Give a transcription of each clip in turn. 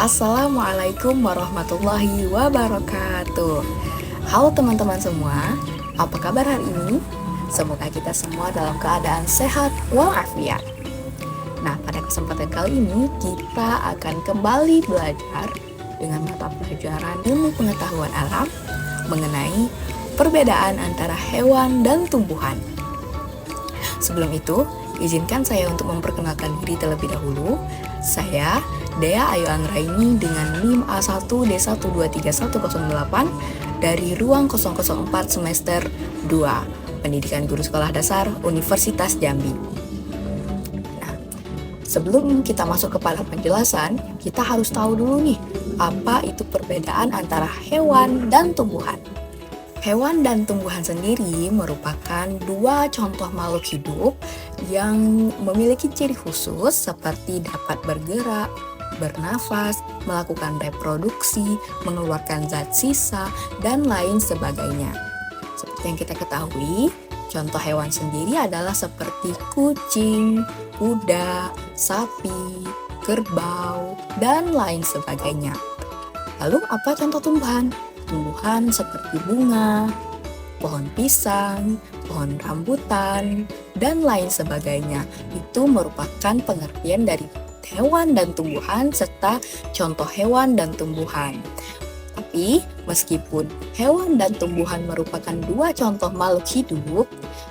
Assalamualaikum warahmatullahi wabarakatuh. Halo teman-teman semua, apa kabar hari ini? Semoga kita semua dalam keadaan sehat walafiat. Nah, pada kesempatan kali ini kita akan kembali belajar dengan mata pelajaran ilmu pengetahuan alam mengenai perbedaan antara hewan dan tumbuhan. Sebelum itu, izinkan saya untuk memperkenalkan diri terlebih dahulu. Saya Dea Ayu Anggraini dengan NIM A1D1231108 dari Ruang 004 semester 2 Pendidikan Guru Sekolah Dasar Universitas Jambi. Nah, sebelum kita masuk kepada penjelasan, kita harus tahu dulu nih, apa itu perbedaan antara hewan dan tumbuhan. Hewan dan tumbuhan sendiri merupakan dua contoh makhluk hidup yang memiliki ciri khusus seperti dapat bergerak, bernafas, melakukan reproduksi, mengeluarkan zat sisa, dan lain sebagainya. Seperti yang kita ketahui, contoh hewan sendiri adalah seperti kucing, kuda, sapi, kerbau, dan lain sebagainya. Lalu apa contoh tumbuhan? Tumbuhan seperti bunga, pohon pisang, pohon rambutan, dan lain sebagainya. Itu merupakan pengertian dari hewan dan tumbuhan serta contoh hewan dan tumbuhan. Tapi meskipun hewan dan tumbuhan merupakan dua contoh makhluk hidup,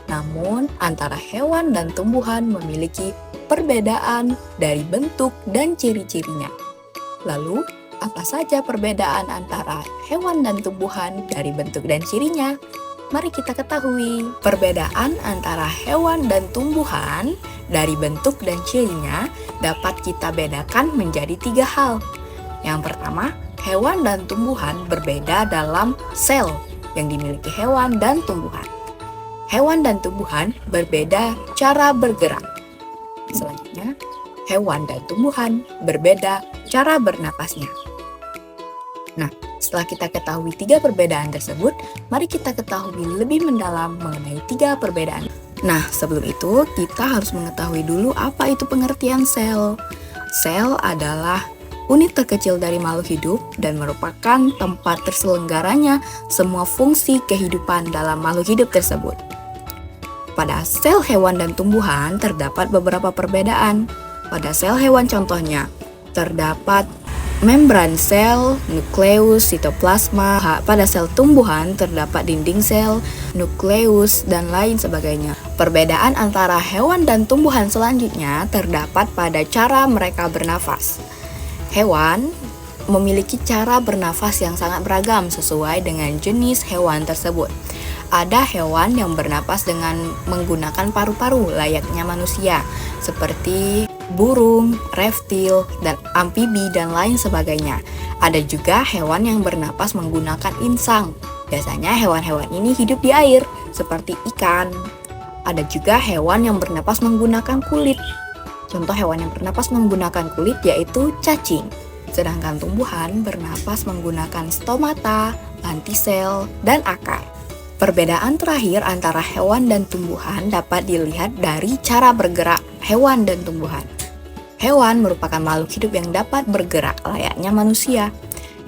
namun antara hewan dan tumbuhan memiliki perbedaan dari bentuk dan ciri-cirinya. Lalu, apa saja perbedaan antara hewan dan tumbuhan dari bentuk dan cirinya? Mari kita ketahui. Perbedaan antara hewan dan tumbuhan dari bentuk dan cirinya dapat kita bedakan menjadi tiga hal. Yang pertama, hewan dan tumbuhan berbeda dalam sel yang dimiliki hewan dan tumbuhan. Hewan dan tumbuhan berbeda cara bergerak. Selanjutnya, hewan dan tumbuhan berbeda cara bernapasnya. Nah, setelah kita ketahui tiga perbedaan tersebut, mari kita ketahui lebih mendalam mengenai tiga perbedaan. Nah, sebelum itu kita harus mengetahui dulu apa itu pengertian sel. Sel adalah unit terkecil dari makhluk hidup dan merupakan tempat terselenggaranya semua fungsi kehidupan dalam makhluk hidup tersebut. Pada sel hewan dan tumbuhan terdapat beberapa perbedaan. Pada sel hewan contohnya, terdapat membran sel, nukleus, sitoplasma. Pada sel tumbuhan terdapat dinding sel, nukleus, dan lain sebagainya. Perbedaan antara hewan dan tumbuhan selanjutnya terdapat pada cara mereka bernafas. Hewan memiliki cara bernafas yang sangat beragam sesuai dengan jenis hewan tersebut. Ada hewan yang bernapas dengan menggunakan paru-paru layaknya manusia, seperti burung, reptil, dan amfibi, dan lain sebagainya. Ada juga hewan yang bernapas menggunakan insang. Biasanya hewan-hewan ini hidup di air, seperti ikan. Ada juga hewan yang bernapas menggunakan kulit. Contoh hewan yang bernapas menggunakan kulit yaitu cacing. Sedangkan tumbuhan bernapas menggunakan stomata, lantisel, dan akar. Perbedaan terakhir antara hewan dan tumbuhan dapat dilihat dari cara bergerak hewan dan tumbuhan. Hewan merupakan makhluk hidup yang dapat bergerak layaknya manusia.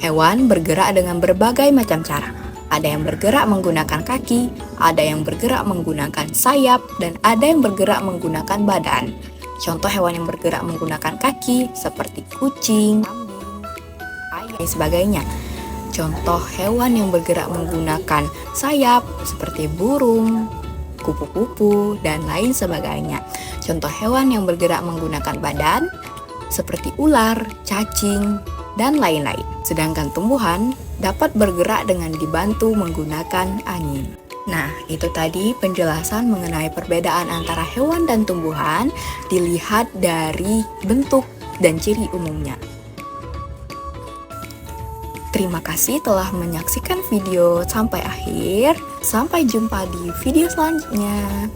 Hewan bergerak dengan berbagai macam cara. Ada yang bergerak menggunakan kaki, ada yang bergerak menggunakan sayap, dan ada yang bergerak menggunakan badan. Contoh hewan yang bergerak menggunakan kaki seperti kucing, kambing, ayam, dan sebagainya. Contoh hewan yang bergerak menggunakan sayap seperti burung, kupu-kupu, dan lain sebagainya. Contoh hewan yang bergerak menggunakan badan seperti ular, cacing, dan lain-lain. Sedangkan tumbuhan dapat bergerak dengan dibantu menggunakan angin. Nah, itu tadi penjelasan mengenai perbedaan antara hewan dan tumbuhan dilihat dari bentuk dan ciri umumnya. Terima kasih telah menyaksikan video sampai akhir. Sampai jumpa di video selanjutnya.